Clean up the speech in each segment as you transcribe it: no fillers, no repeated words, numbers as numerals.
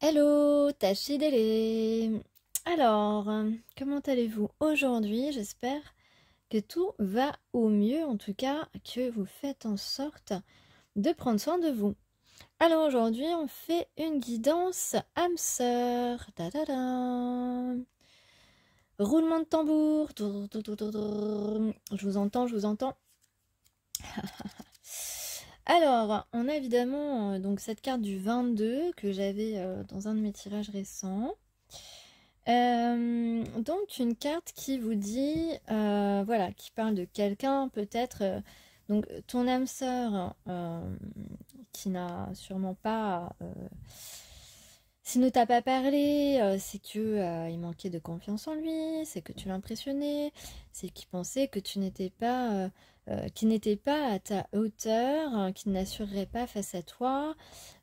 Hello, Tachidele. Alors, comment allez-vous aujourd'hui? J'espère que tout va au mieux, en tout cas que vous faites en sorte de prendre soin de vous. Alors aujourd'hui, on fait une guidance âme sœur. Ta-da-da. Roulement de tambour. Je vous entends, je vous entends. Alors, on a évidemment donc cette carte du 22 que j'avais dans un de mes tirages récents. Donc une carte qui vous dit, voilà, qui parle de quelqu'un peut-être, donc ton âme sœur qui n'a sûrement pas, s'il ne t'a pas parlé, c'est que il manquait de confiance en lui, c'est que tu l'impressionnais, c'est qu'il pensait que tu n'étais pas, qu'il n'était pas à ta hauteur, qu'il n'assurerait pas face à toi,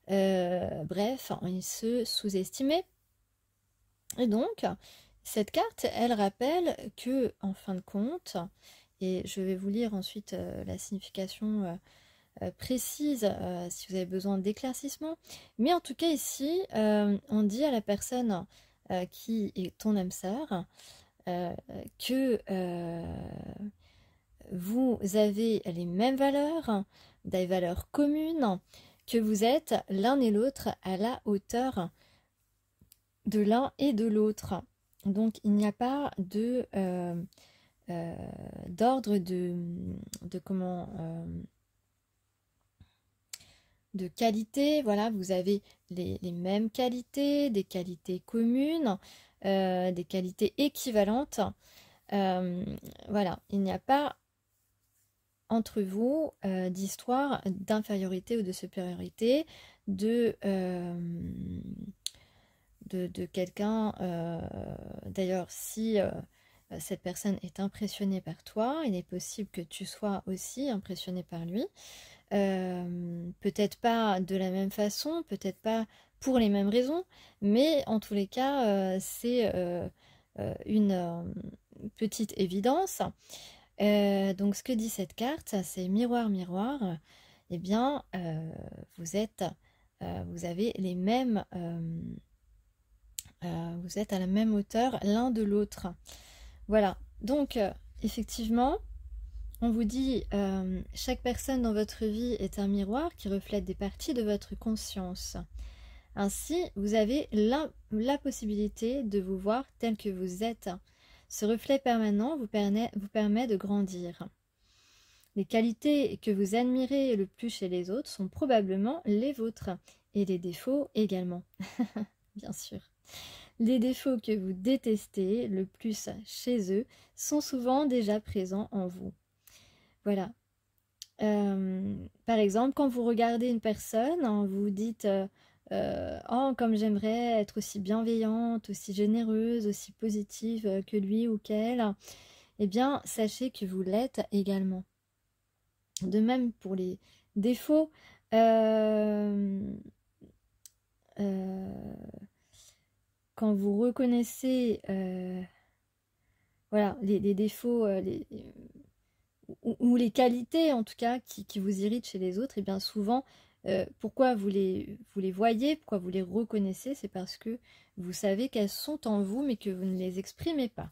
bref, il se sous-estimait. Et donc, cette carte, elle rappelle que, en fin de compte, et je vais vous lire ensuite la signification précise si vous avez besoin d'éclaircissement, mais en tout cas ici, on dit à la personne qui est ton âme sœur que vous avez les mêmes valeurs, des valeurs communes, que vous êtes l'un et l'autre à la hauteur de l'un et de l'autre. Donc il n'y a pas de d'ordre de qualité. Voilà, vous avez les mêmes qualités, des qualités communes, des qualités équivalentes. Voilà, il n'y a pas entre vous d'histoire d'infériorité ou de supériorité, de quelqu'un. D'ailleurs, si cette personne est impressionnée par toi, il est possible que tu sois aussi impressionné par lui. Peut-être pas de la même façon, peut-être pas pour les mêmes raisons, mais en tous les cas, c'est une petite évidence. Donc ce que dit cette carte, c'est miroir, miroir. Eh bien, vous avez les mêmes... vous êtes à la même hauteur l'un de l'autre. Voilà, donc effectivement, on vous dit chaque personne dans votre vie est un miroir qui reflète des parties de votre conscience. Ainsi, vous avez la possibilité de vous voir tel que vous êtes. Ce reflet permanent vous permet de grandir. Les qualités que vous admirez le plus chez les autres sont probablement les vôtres, et les défauts également, bien sûr. Les défauts que vous détestez le plus chez eux sont souvent déjà présents en vous. Voilà. Par exemple, quand vous regardez une personne, vous vous dites oh, comme j'aimerais être aussi bienveillante, aussi généreuse, aussi positive que lui ou qu'elle. Eh bien, sachez que vous l'êtes également. De même pour les défauts. Quand vous reconnaissez voilà, les défauts ou les qualités en tout cas qui vous irritent chez les autres, et bien souvent pourquoi vous les voyez, pourquoi vous les reconnaissez, c'est parce que vous savez qu'elles sont en vous mais que vous ne les exprimez pas.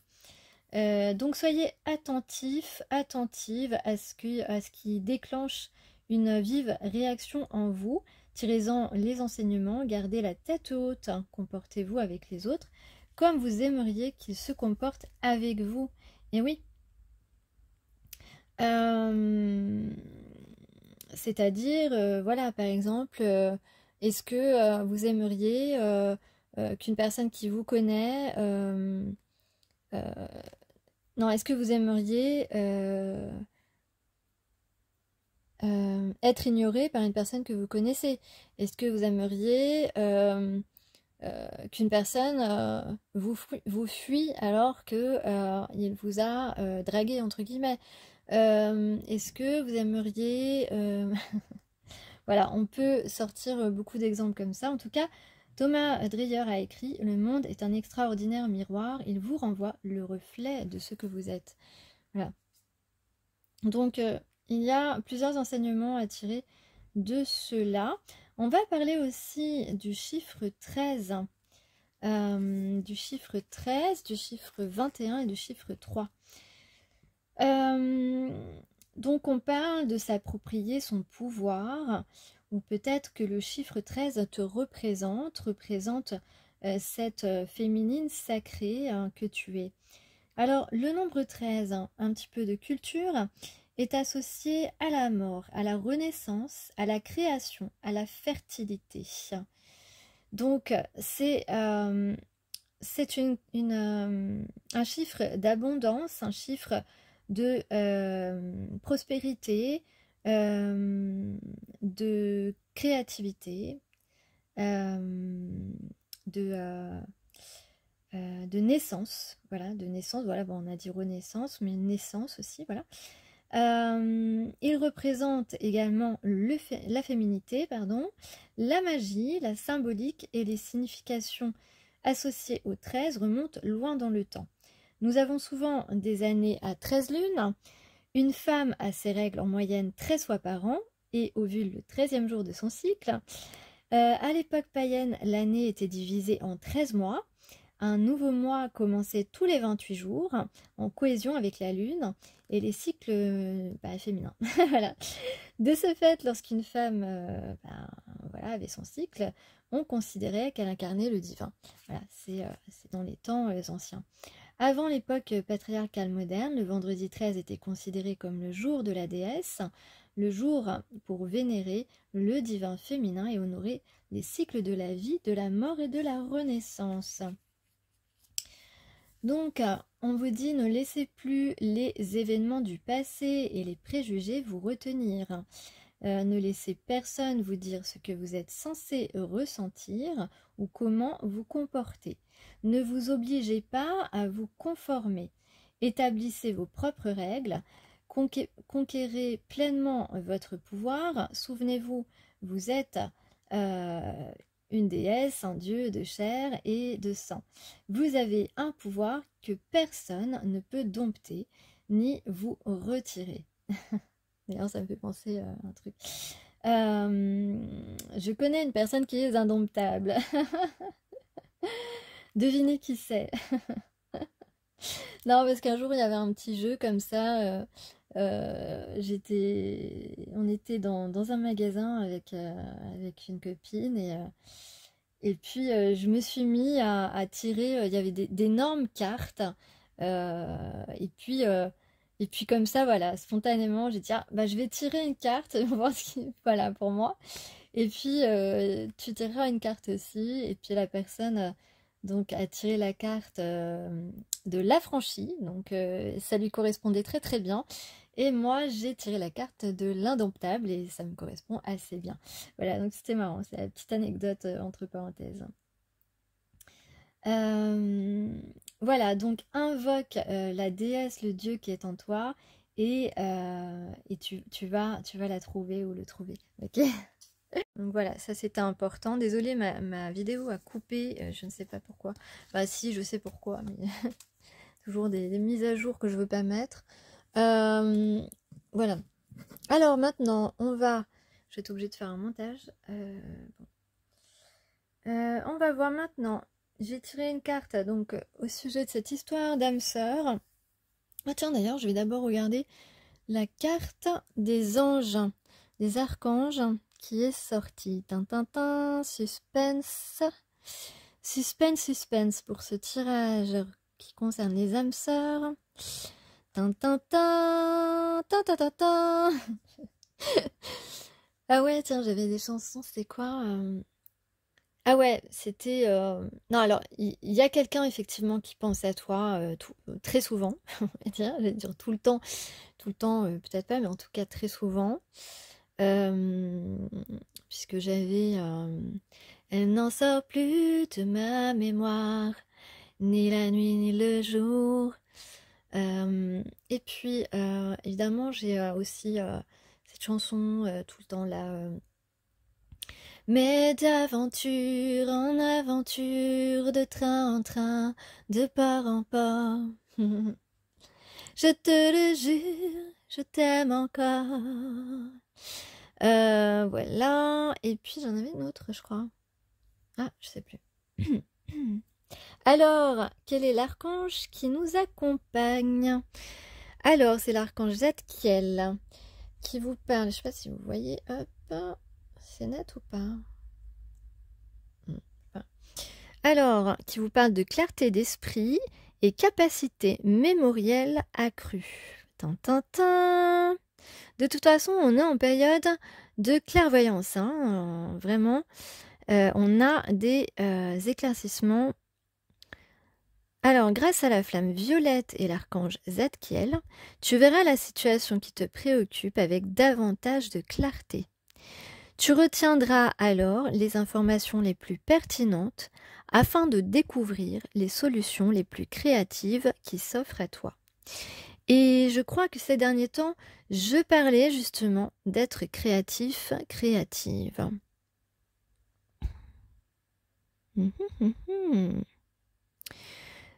Donc soyez attentifs, attentive à ce qui déclenche une vive réaction en vous. Tirez-en les enseignements, gardez la tête haute, hein, comportez-vous avec les autres comme vous aimeriez qu'ils se comportent avec vous. Et oui, c'est-à-dire, voilà, par exemple, est-ce que vous aimeriez qu'une personne qui vous connaît... non, est-ce que vous aimeriez être ignoré par une personne que vous connaissez? Est-ce que vous aimeriez qu'une personne vous fuit alors que il vous a dragué entre guillemets? Est-ce que vous aimeriez voilà, on peut sortir beaucoup d'exemples comme ça. En tout cas, Thomas Dreyer a écrit « Le monde est un extraordinaire miroir, il vous renvoie le reflet de ce que vous êtes. » Voilà. Donc, il y a plusieurs enseignements à tirer de cela. On va parler aussi du chiffre 13, du chiffre 13, du chiffre 21 et du chiffre 3. Donc on parle de s'approprier son pouvoir, ou peut-être que le chiffre 13 te représente cette féminine sacrée que tu es. Alors le nombre 13, un petit peu de culture, est associé à la mort, à la renaissance, à la création, à la fertilité. Donc c'est un chiffre d'abondance, un chiffre de prospérité, de créativité, de naissance, voilà, bon, on a dit renaissance, mais naissance aussi, voilà. Il représente également la féminité, la magie, la symbolique et les significations associées au 13 remontent loin dans le temps. Nous avons souvent des années à 13 lunes. Une femme a ses règles en moyenne 13 fois par an et ovule le 13e jour de son cycle. À l'époque païenne, l'année était divisée en 13 mois. Un nouveau mois commençait tous les 28 jours, en cohésion avec la lune et les cycles féminins. Voilà. De ce fait, lorsqu'une femme avait son cycle, on considérait qu'elle incarnait le divin. Voilà, c'est dans les temps anciens. Avant l'époque patriarcale moderne, le vendredi 13 était considéré comme le jour de la déesse, le jour pour vénérer le divin féminin et honorer les cycles de la vie, de la mort et de la renaissance. Donc, on vous dit ne laissez plus les événements du passé et les préjugés vous retenir. Ne laissez personne vous dire ce que vous êtes censé ressentir ou comment vous comporter. Ne vous obligez pas à vous conformer. Établissez vos propres règles. Conquérez pleinement votre pouvoir. Souvenez-vous, vous êtes une déesse, un dieu de chair et de sang. Vous avez un pouvoir que personne ne peut dompter ni vous retirer. D'ailleurs, ça me fait penser à un truc. Je connais une personne qui est indomptable. Devinez qui c'est. Non, parce qu'un jour, il y avait un petit jeu comme ça. On était dans un magasin avec une copine et puis je me suis mis à tirer. Il y avait d'énormes cartes. Et puis comme ça, voilà, spontanément, j'ai dit, je vais tirer une carte, voir ce qui, voilà, pour moi. Et puis, tu tireras une carte aussi. Et puis, la personne, donc, a tiré la carte de l'affranchi. Donc, ça lui correspondait très, très bien. Et moi, j'ai tiré la carte de l'indomptable et ça me correspond assez bien. Voilà, donc c'était marrant. C'est la petite anecdote entre parenthèses. Voilà, donc invoque la déesse, le dieu qui est en toi et tu vas la trouver ou le trouver, ok. Donc voilà, ça c'était important. Désolée, ma vidéo a coupé, je ne sais pas pourquoi. Bah si, je sais pourquoi, mais toujours des mises à jour que je veux pas mettre. Voilà. Alors maintenant, je vais être obligée de faire un montage. On va voir maintenant. J'ai tiré une carte donc au sujet de cette histoire d'âme sœur. Ah tiens, d'ailleurs, je vais d'abord regarder la carte des anges, des archanges qui est sortie. Tintintin, suspense. Suspense pour ce tirage qui concerne les âmes sœurs. Tintintin, tintintin. Ah ouais, tiens, j'avais des chansons, c'était quoi Ah ouais, c'était... Non, alors, il y a quelqu'un, effectivement, qui pense à toi très souvent. Je vais dire tout le temps, peut-être pas, mais en tout cas très souvent. Puisque j'avais... Elle n'en sort plus de ma mémoire, ni la nuit, ni le jour. Et puis, évidemment, j'ai aussi cette chanson tout le temps là... Mais d'aventure en aventure, de train en train, de port en port. Je te le jure, je t'aime encore. Voilà. Et puis j'en avais une autre, je crois. Ah, je sais plus. Alors, quel est l'archange qui nous accompagne? Alors, c'est l'archange Zadkiel qui vous parle. Je ne sais pas si vous voyez. Hop, c'est net ou pas? Alors, qui vous parle de clarté d'esprit et capacité mémorielle accrue. Tintintin. De toute façon, on est en période de clairvoyance. Hein, vraiment, on a des éclaircissements. Alors, grâce à la flamme violette et l'archange Zadkiel, tu verras la situation qui te préoccupe avec davantage de clarté. Tu retiendras alors les informations les plus pertinentes afin de découvrir les solutions les plus créatives qui s'offrent à toi. Et je crois que ces derniers temps, je parlais justement d'être créatif, créative.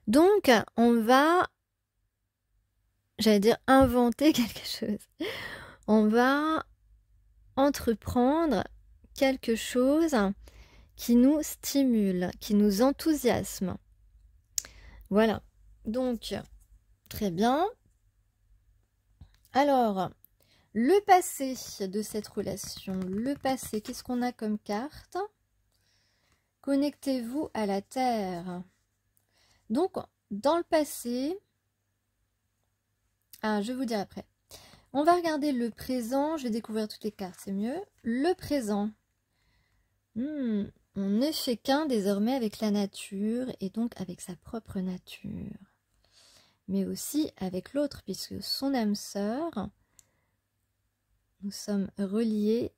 Donc, on va, j'allais dire, inventer quelque chose. On va entreprendre quelque chose qui nous stimule, qui nous enthousiasme. Voilà. Donc, très bien. Alors, le passé de cette relation, le passé, qu'est-ce qu'on a comme carte? Connectez-vous à la Terre. Donc, dans le passé, je vais vous dire après. On va regarder le présent, je vais découvrir toutes les cartes, c'est mieux. Le présent. On n'est fait qu'un désormais avec la nature et donc avec sa propre nature. Mais aussi avec l'autre, puisque son âme sœur, nous sommes reliés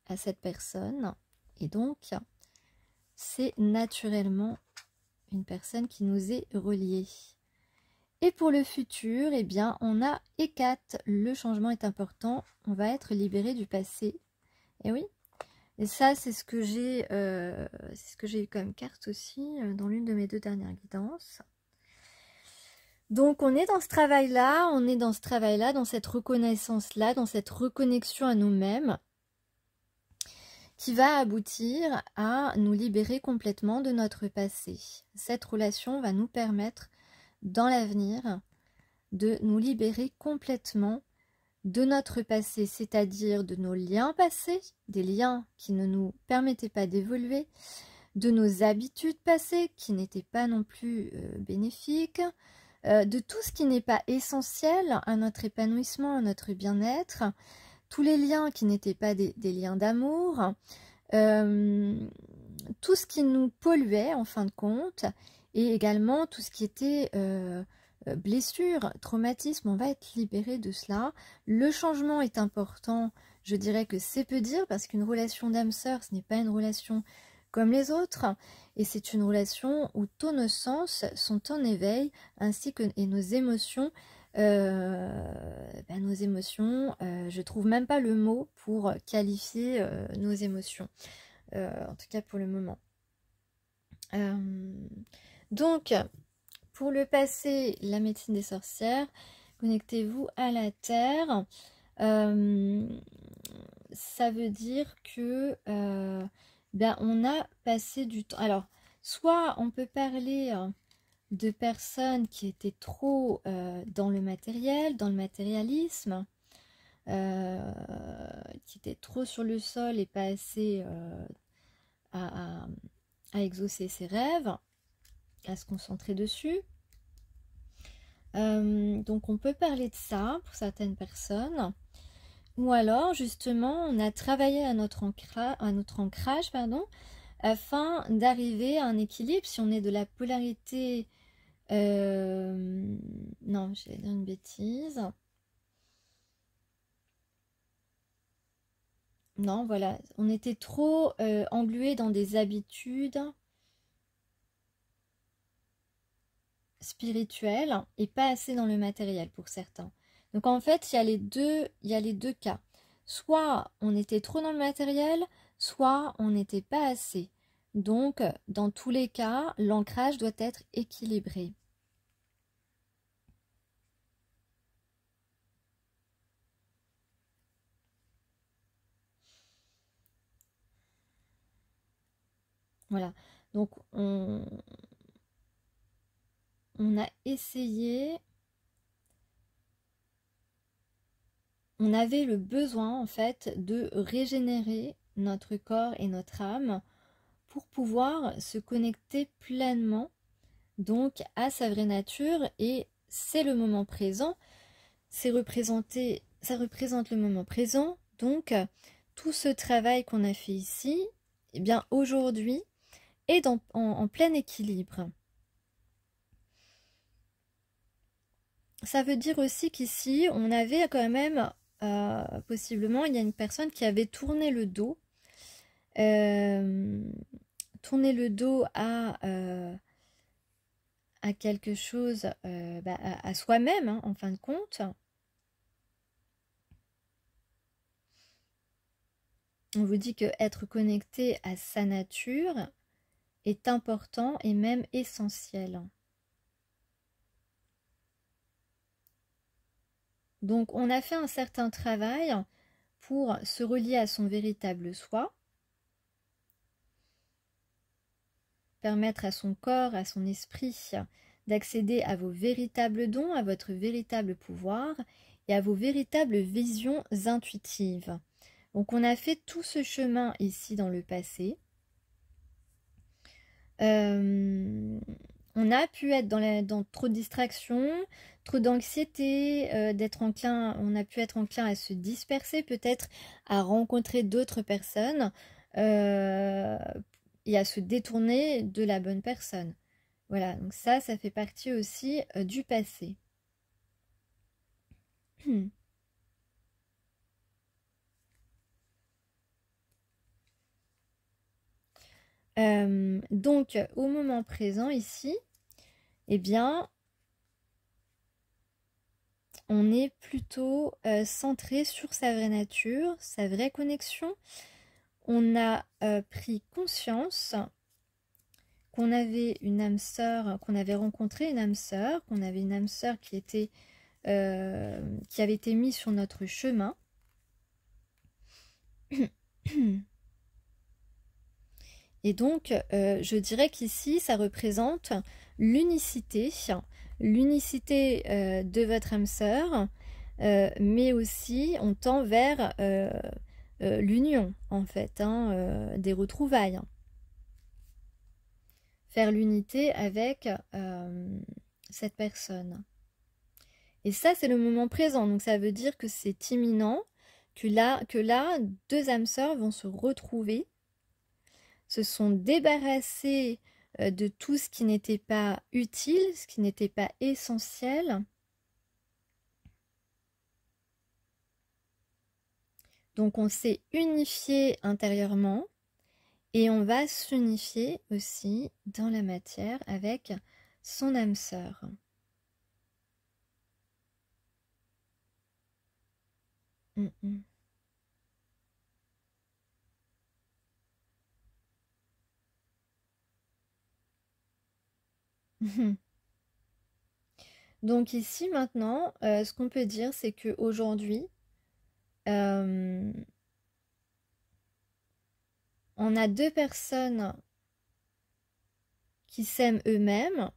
à cette personne. Et donc, c'est naturellement une personne qui nous est reliée. Et pour le futur, eh bien, on a Hécate. Le changement est important. On va être libéré du passé. Et oui. Et ça, c'est ce que j'ai eu comme carte aussi dans l'une de mes 2 dernières guidances. Donc, on est dans ce travail-là, dans cette reconnaissance-là, dans cette reconnexion à nous-mêmes, qui va aboutir à nous libérer complètement de notre passé. Cette relation va nous permettre, dans l'avenir, de nous libérer complètement de notre passé, c'est-à-dire de nos liens passés, des liens qui ne nous permettaient pas d'évoluer, de nos habitudes passées qui n'étaient pas non plus bénéfiques, de tout ce qui n'est pas essentiel à notre épanouissement, à notre bien-être, tous les liens qui n'étaient pas des liens d'amour, tout ce qui nous polluait en fin de compte, et également tout ce qui était blessure, traumatisme, on va être libéré de cela. Le changement est important, je dirais que c'est peu dire, parce qu'une relation d'âme-sœur, ce n'est pas une relation comme les autres, et c'est une relation où tous nos sens sont en éveil, ainsi que et nos émotions. Je trouve même pas le mot pour qualifier nos émotions, en tout cas pour le moment. Donc, pour le passé, la médecine des sorcières, connectez-vous à la Terre. Ça veut dire que on a passé du temps. Alors, soit on peut parler de personnes qui étaient trop dans le matériel, dans le matérialisme, qui étaient trop sur le sol et pas assez à exaucer ses rêves, à se concentrer dessus. Donc on peut parler de ça pour certaines personnes. Ou alors justement on a travaillé à notre ancrage, afin d'arriver à un équilibre. Si on est de la polarité... non, j'ai dit une bêtise. Non, voilà, on était trop englué dans des habitudes spirituelles et pas assez dans le matériel pour certains. Donc en fait, il y a les deux cas. Soit on était trop dans le matériel, soit on n'était pas assez. Donc, dans tous les cas, l'ancrage doit être équilibré. Voilà. Donc, on a essayé... On avait le besoin, en fait, de régénérer notre corps et notre âme pour pouvoir se connecter pleinement, donc, à sa vraie nature. Et c'est le moment présent. Ça représente le moment présent. Donc, tout ce travail qu'on a fait ici, eh bien, aujourd'hui, est en plein équilibre. Ça veut dire aussi qu'ici, on avait quand même, possiblement, il y a une personne qui avait tourné le dos à quelque chose, à soi-même, hein, en fin de compte. On vous dit que être connecté à sa nature est important et même essentiel. Donc on a fait un certain travail pour se relier à son véritable soi, permettre à son corps, à son esprit d'accéder à vos véritables dons, à votre véritable pouvoir et à vos véritables visions intuitives. Donc on a fait tout ce chemin ici dans le passé. On a pu être dans trop de distractions, trop d'anxiété, on a pu être enclin à se disperser, peut-être à rencontrer d'autres personnes et à se détourner de la bonne personne. Voilà, donc ça fait partie aussi du passé. Donc, au moment présent ici, eh bien, on est plutôt centré sur sa vraie nature, sa vraie connexion. On a pris conscience qu'on avait une âme sœur, qu'on avait rencontré une âme sœur, qu'on avait une âme sœur qui avait été mise sur notre chemin. Et donc, je dirais qu'ici, ça représente l'unicité de votre âme sœur, mais aussi on tend vers l'union, en fait, des retrouvailles. Faire l'unité avec cette personne. Et ça, c'est le moment présent. Donc, ça veut dire que c'est imminent, que là, deux âmes sœurs vont se retrouver, se sont débarrassées de tout ce qui n'était pas utile, ce qui n'était pas essentiel. Donc, on s'est unifié intérieurement et on va s'unifier aussi dans la matière avec son âme sœur. Donc ici maintenant, ce qu'on peut dire, c'est qu'aujourd'hui, on a deux personnes qui s'aiment eux-mêmes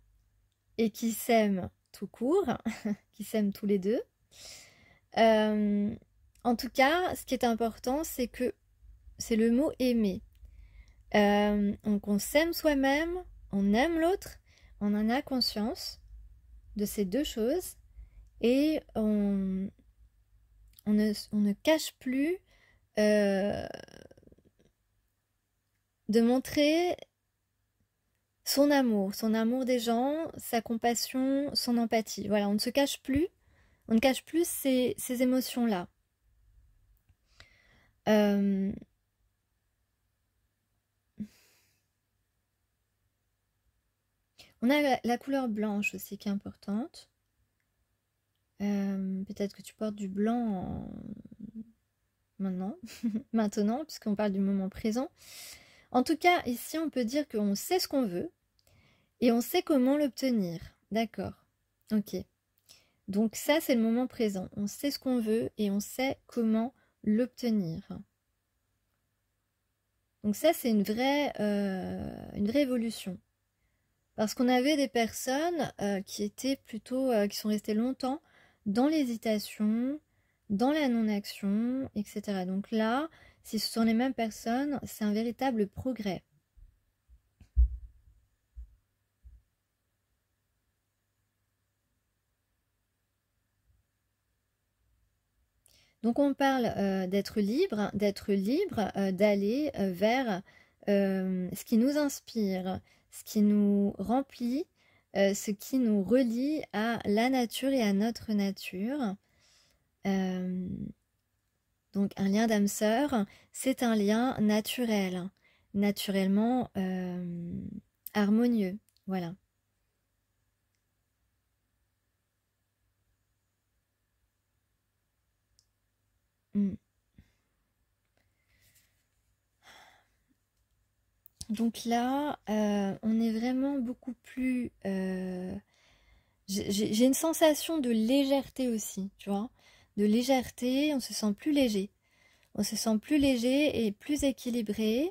et qui s'aiment tout court, qui s'aiment tous les deux. En tout cas, ce qui est important, c'est que c'est le mot aimer. Donc on s'aime soi-même, on aime l'autre, on en a conscience de ces deux choses et on ne cache plus de montrer son amour des gens, sa compassion, son empathie. Voilà, on ne se cache plus, on ne cache plus ces émotions-là. On a la couleur blanche aussi qui est importante. Peut-être que tu portes du blanc maintenant, puisqu'on parle du moment présent. En tout cas, ici, on peut dire qu'on sait ce qu'on veut et on sait comment l'obtenir. D'accord. Ok. Donc ça, c'est le moment présent. On sait ce qu'on veut et on sait comment l'obtenir. Donc ça, c'est une vraie évolution. Parce qu'on avait des personnes qui étaient plutôt, qui sont restées longtemps dans l'hésitation, dans la non-action, etc. Donc là, si ce sont les mêmes personnes, c'est un véritable progrès. Donc on parle d'être libre, d'aller vers ce qui nous inspire, ce qui nous remplit, ce qui nous relie à la nature et à notre nature. Donc un lien d'âme sœur, c'est un lien naturel, naturellement harmonieux. Voilà. Mm. Donc là, on est vraiment beaucoup plus... j'ai une sensation de légèreté aussi, tu vois. De légèreté, on se sent plus léger. On se sent plus léger et plus équilibré.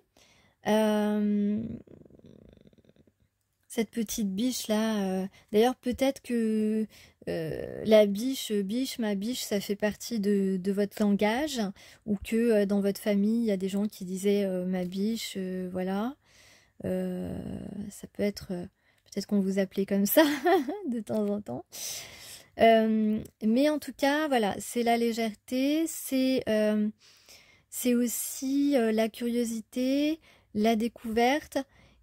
Cette petite biche là, d'ailleurs peut-être que la biche, ma biche, ça fait partie de votre langage, ou que dans votre famille, il y a des gens qui disaient ma biche, voilà. Ça peut être, peut-être qu'on vous appelait comme ça de temps en temps. Mais en tout cas, voilà, c'est la légèreté, c'est aussi la curiosité, la découverte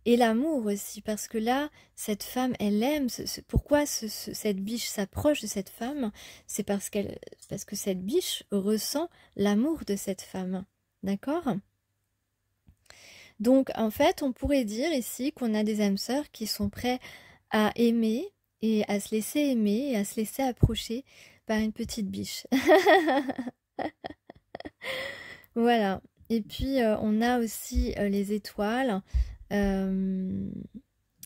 et l'amour aussi, parce que là, cette femme, elle aime. Pourquoi cette biche s'approche de cette femme? C'est parce que cette biche ressent l'amour de cette femme. D'accord? Donc, en fait, on pourrait dire ici qu'on a des âmes sœurs qui sont prêts à aimer et à se laisser aimer et à se laisser approcher par une petite biche. Voilà. Et puis, on a aussi les étoiles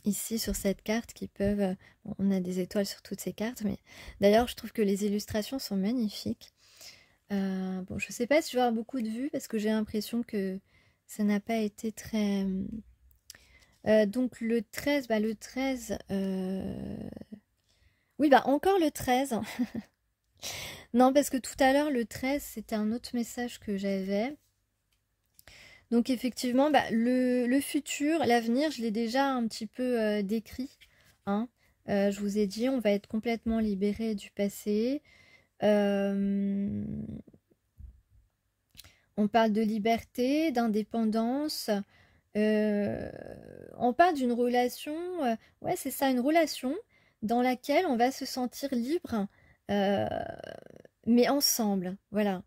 ici sur cette carte qui peuvent... on a des étoiles sur toutes ces cartes, mais d'ailleurs, je trouve que les illustrations sont magnifiques. Bon, je sais pas si je vais avoir beaucoup de vues parce que j'ai l'impression que ça n'a pas été très... donc le 13, bah le 13... Oui, bah encore le 13. Non, parce que tout à l'heure, le 13, c'était un autre message que j'avais. Donc effectivement, bah, le futur, l'avenir, je l'ai déjà un petit peu décrit. Hein. Je vous ai dit, on va être complètement libéré du passé. On parle de liberté, d'indépendance. On parle d'une relation, ouais c'est ça, une relation dans laquelle on va se sentir libre, mais ensemble, voilà.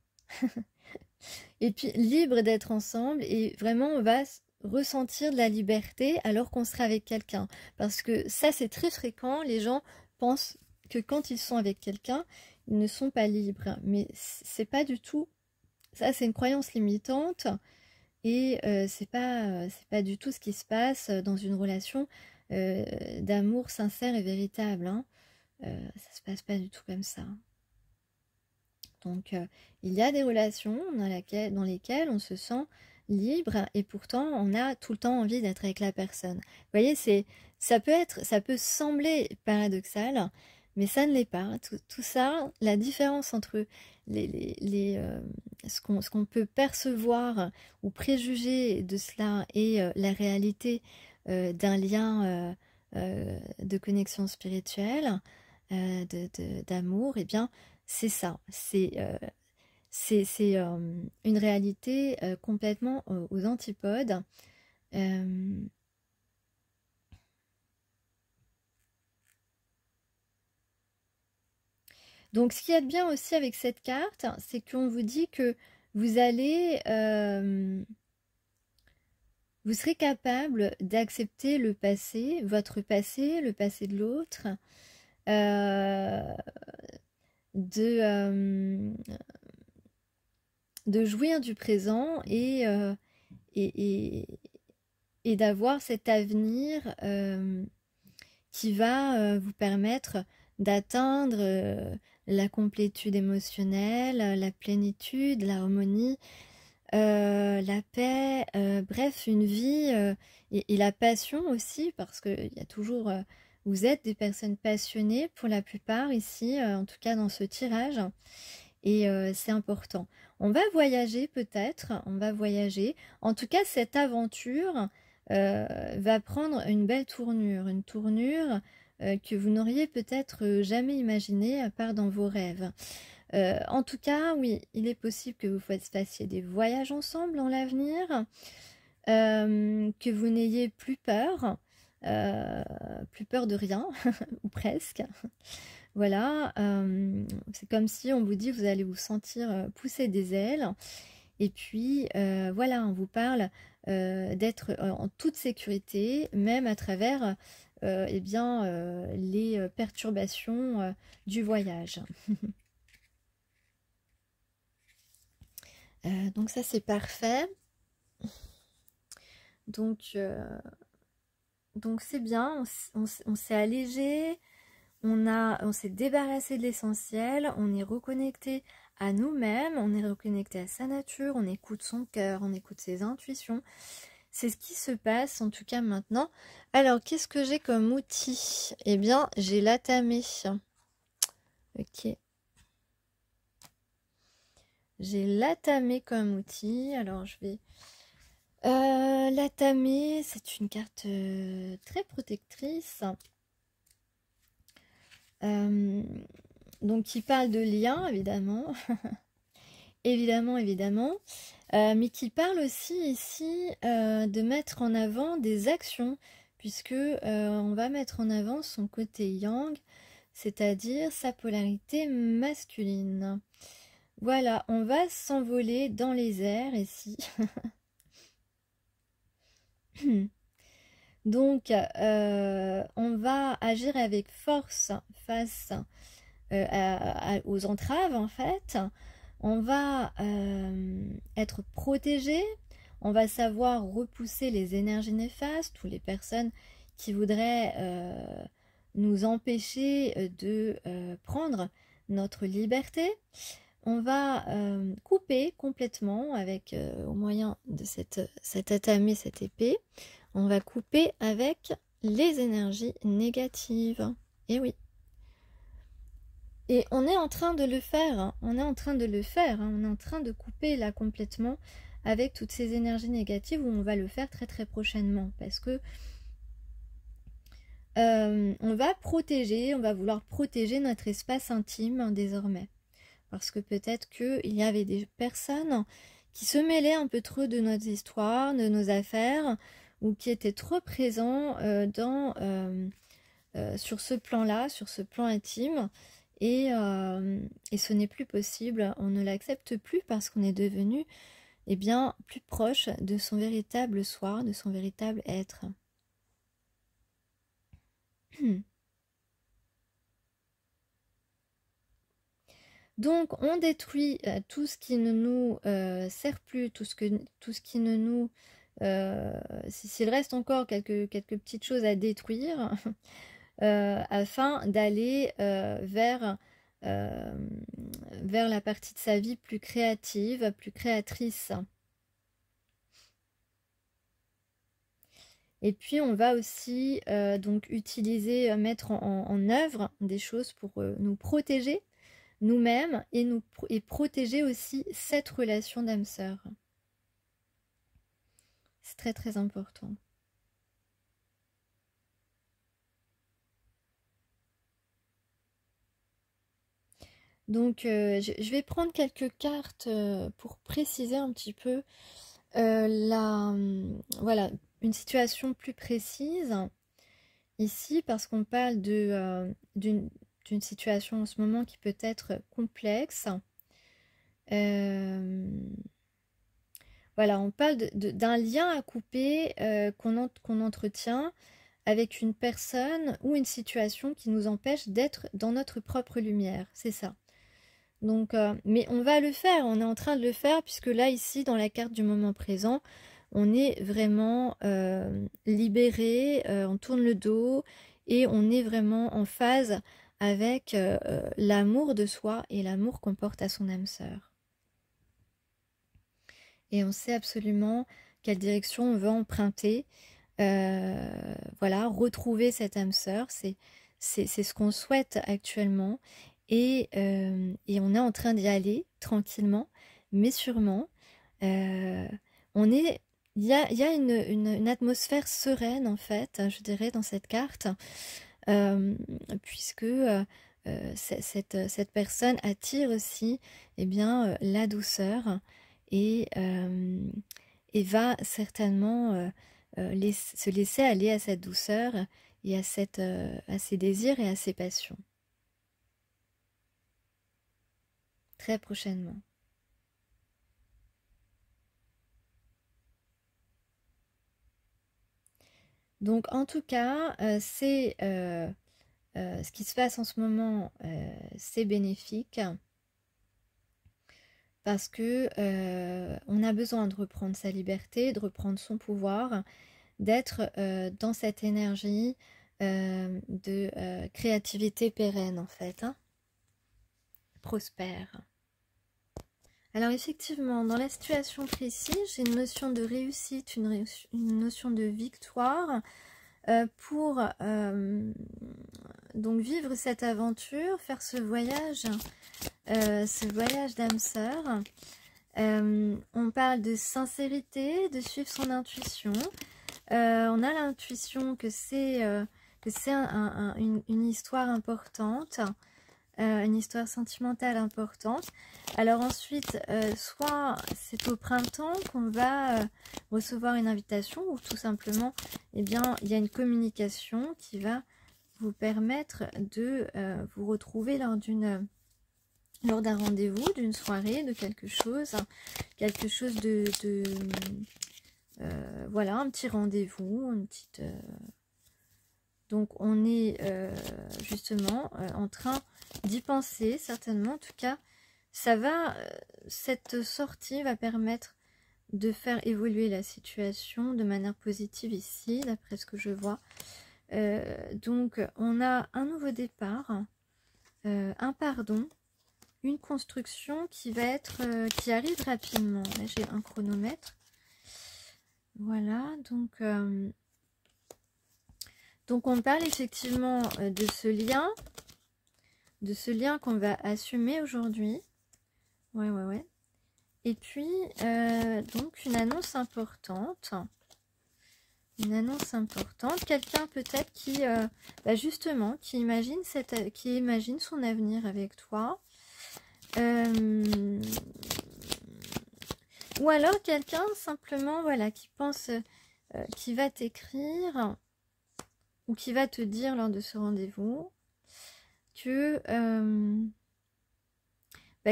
Et puis libre d'être ensemble et vraiment on va ressentir de la liberté alors qu'on sera avec quelqu'un. Parce que ça c'est très fréquent, les gens pensent que quand ils sont avec quelqu'un, ils ne sont pas libres. Mais c'est pas du tout, ça c'est une croyance limitante et c'est pas du tout ce qui se passe dans une relation d'amour sincère et véritable. Hein. Ça se passe pas du tout comme ça. Donc, il y a des relations dans lesquelles on se sent libre et pourtant on a tout le temps envie d'être avec la personne. Vous voyez, ça peut sembler paradoxal, mais ça ne l'est pas. Tout ça, la différence entre ce qu'on peut percevoir ou préjuger de cela et la réalité d'un lien de connexion spirituelle, d'amour, eh bien, c'est ça, c'est une réalité complètement aux antipodes. Donc ce qui est bien aussi avec cette carte, c'est qu'on vous dit que vous allez... vous serez capable d'accepter le passé, votre passé, le passé de l'autre, de jouir du présent et d'avoir cet avenir qui va vous permettre d'atteindre la complétude émotionnelle, la plénitude, l'harmonie, la paix, bref, une vie et la passion aussi, parce qu'il y a toujours, vous êtes des personnes passionnées pour la plupart ici, en tout cas dans ce tirage, et c'est important. On va voyager peut-être, on va voyager. En tout cas, cette aventure va prendre une belle tournure, une tournure que vous n'auriez peut-être jamais imaginée à part dans vos rêves. En tout cas, oui, il est possible que vous fassiez des voyages ensemble dans l'avenir, que vous n'ayez plus peur de rien, ou presque. Voilà, c'est comme si on vous dit vous allez vous sentir pousser des ailes. Et puis, voilà, on vous parle d'être en toute sécurité, même à travers eh bien, les perturbations du voyage. Donc ça c'est parfait. Donc c'est bien, on s'est allégé, on s'est débarrassé de l'essentiel, on est reconnecté à nous-mêmes, on est reconnecté à sa nature, on écoute son cœur, on écoute ses intuitions. C'est ce qui se passe en tout cas maintenant. Alors qu'est-ce que j'ai comme outil? Eh bien j'ai l'Atame. Ok. J'ai l'Atame comme outil. Alors je vais... l'Atame, c'est une carte très protectrice. Donc qui parle de lien, évidemment. évidemment. Mais qui parle aussi ici de mettre en avant des actions, puisque on va mettre en avant son côté yang, c'est-à-dire sa polarité masculine. Voilà, on va s'envoler dans les airs ici. Donc, on va agir avec force face aux entraves, en fait. On va être protégé. On va savoir repousser les énergies néfastes, toutes les personnes qui voudraient nous empêcher de prendre notre liberté. On va couper complètement avec, au moyen de cette Atame, cette épée, on va couper avec les énergies négatives. Et oui. Et on est en train de le faire, hein. On est en train de couper là complètement avec toutes ces énergies négatives, où on va le faire très très prochainement, parce que on va vouloir protéger notre espace intime hein, désormais. Parce que peut-être qu'il y avait des personnes qui se mêlaient un peu trop de notre histoire, de nos affaires, ou qui étaient trop présents sur ce plan-là, sur ce plan intime, et ce n'est plus possible, on ne l'accepte plus parce qu'on est devenu eh bien, plus proche de son véritable soi, de son véritable être. Donc on détruit tout ce qui ne nous sert plus, tout ce qui ne nous... s'il reste encore quelques petites choses à détruire, afin d'aller vers la partie de sa vie plus créative, plus créatrice. Et puis on va aussi donc utiliser, mettre en œuvre des choses pour nous protéger nous-mêmes et protéger aussi cette relation d'âme sœur. C'est très très important. Donc je vais prendre quelques cartes pour préciser un petit peu voilà, une situation plus précise ici, parce qu'on parle d'une situation en ce moment qui peut être complexe. Voilà, on parle d'un lien à couper qu'on entretient avec une personne ou une situation qui nous empêche d'être dans notre propre lumière, c'est ça. Donc, mais on va le faire, on est en train de le faire, puisque là, ici, dans la carte du moment présent, on est vraiment libéré, on tourne le dos et on est vraiment en phase avec l'amour de soi et l'amour qu'on porte à son âme sœur. et on sait absolument quelle direction on veut emprunter. Voilà, retrouver cette âme sœur, c'est ce qu'on souhaite actuellement. Et on est en train d'y aller tranquillement, mais sûrement. On est, il y a une atmosphère sereine, en fait, je dirais, dans cette carte, puisque cette personne attire aussi, eh bien, la douceur et va certainement se laisser aller à cette douceur et à ses désirs et à ses passions. Très prochainement. Donc en tout cas, c'est ce qui se passe en ce moment, c'est bénéfique parce que on a besoin de reprendre sa liberté, de reprendre son pouvoir, d'être dans cette énergie de créativité pérenne en fait, hein, prospère. Alors effectivement, dans la situation précise, j'ai une notion de réussite, une notion de victoire pour donc vivre cette aventure, faire ce voyage d'âme sœur. On parle de sincérité, de suivre son intuition. On a l'intuition que c'est une histoire importante. Une histoire sentimentale importante. Alors ensuite, soit c'est au printemps qu'on va recevoir une invitation, ou tout simplement, eh bien, il y a une communication qui va vous permettre de vous retrouver lors d'un rendez-vous, d'une soirée, de quelque chose de voilà, un petit rendez-vous, une petite... Donc on est justement en train d'y penser, certainement. En tout cas, cette sortie va permettre de faire évoluer la situation de manière positive ici, d'après ce que je vois. Donc on a un nouveau départ, un pardon, une construction qui arrive rapidement. Là j'ai un chronomètre. Voilà, donc on parle effectivement de ce lien qu'on va assumer aujourd'hui. Ouais. Et puis, donc une annonce importante. Quelqu'un peut-être qui, justement, qui imagine son avenir avec toi. Ou alors quelqu'un simplement, voilà, qui pense, qui va t'écrire... ou qui va te dire lors de ce rendez-vous que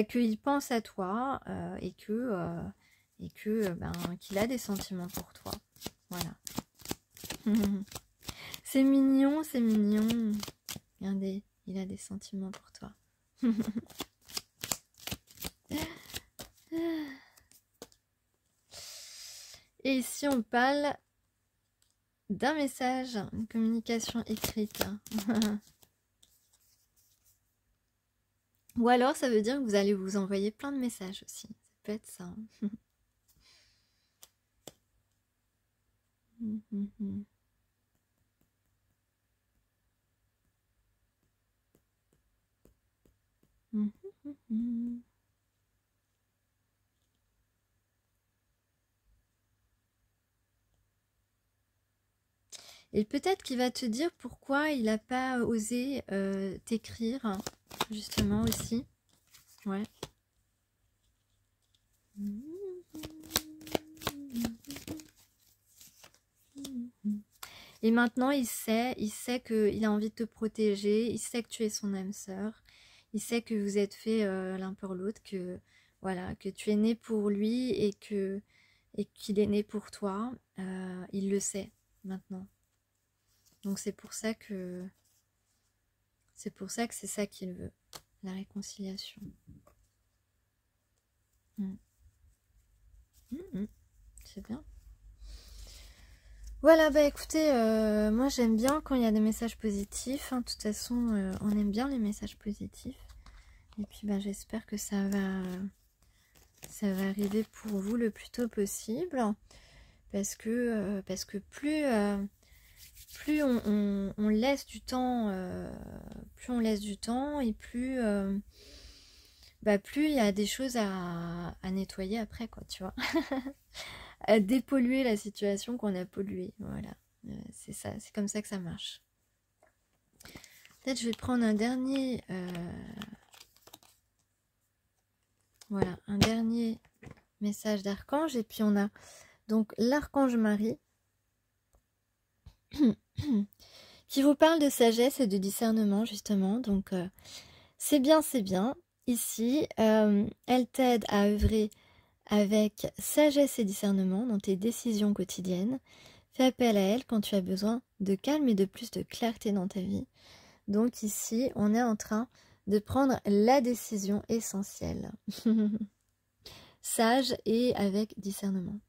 qu'il pense à toi et qu'il a des sentiments pour toi. Voilà. C'est mignon, c'est mignon. Regardez, il a des sentiments pour toi. Et ici on parle d'un message, une communication écrite. Ou alors ça veut dire que vous allez vous envoyer plein de messages aussi. Ça peut être ça. Et peut-être qu'il va te dire pourquoi il n'a pas osé t'écrire, justement aussi. Ouais. Et maintenant, il sait qu'il a envie de te protéger, il sait que tu es son âme sœur, il sait que vous êtes fait l'un pour l'autre, que voilà, que tu es né pour lui et qu'il est né pour toi. Il le sait maintenant. Donc c'est pour ça que c'est ça qu'il veut, la réconciliation. C'est bien. Voilà, bah écoutez, moi j'aime bien quand il y a des messages positifs. Hein. De toute façon, on aime bien les messages positifs. Et puis bah, j'espère que ça va Ça va arriver pour vous le plus tôt possible. Parce que plus on laisse du temps, et plus plus il y a des choses à nettoyer après, quoi, tu vois. À dépolluer la situation qu'on a polluée. Voilà. C'est ça, c'est comme ça que ça marche. Peut-être je vais prendre un dernier. Voilà, un dernier message d'archange. Et puis on a donc l'archange Marie qui vous parle de sagesse et de discernement, justement. Donc c'est bien, c'est bien. Ici, elle t'aide à œuvrer avec sagesse et discernement dans tes décisions quotidiennes. Fais appel à elle quand tu as besoin de calme et de plus de clarté dans ta vie. Donc ici, on est en train de prendre la décision essentielle. Sage et avec discernement.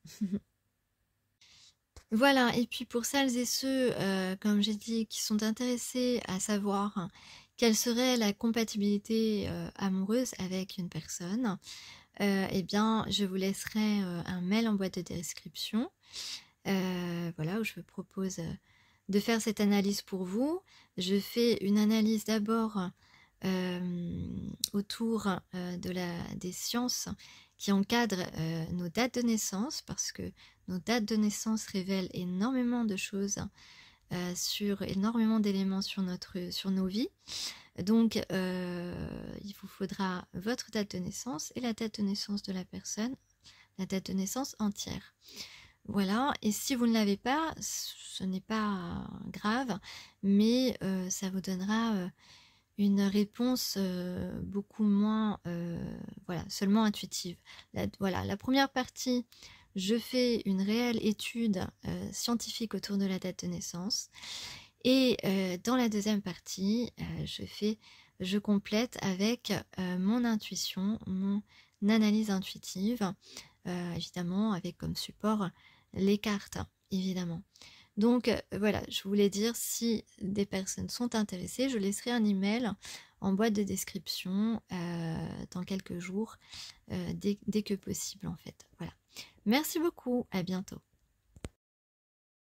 Voilà, et puis pour celles et ceux, comme j'ai dit, qui sont intéressés à savoir quelle serait la compatibilité amoureuse avec une personne, eh bien, je vous laisserai un mail en boîte de description, voilà, où je vous propose de faire cette analyse pour vous. Je fais une analyse d'abord autour des sciences qui encadrent nos dates de naissance, parce que nos dates de naissance révèlent énormément de choses, sur énormément d'éléments sur nos vies. Donc il vous faudra votre date de naissance et la date de naissance de la personne, la date de naissance entière. Voilà, et si vous ne l'avez pas, ce n'est pas grave, mais ça vous donnera une réponse beaucoup moins, voilà, seulement intuitive. Voilà, la première partie, je fais une réelle étude scientifique autour de la date de naissance. Et dans la deuxième partie, je complète avec mon intuition, mon analyse intuitive, évidemment avec comme support les cartes, évidemment. Donc voilà, je voulais dire, si des personnes sont intéressées, je laisserai un email en boîte de description dans quelques jours, dès que possible en fait. Voilà. Merci beaucoup, à bientôt.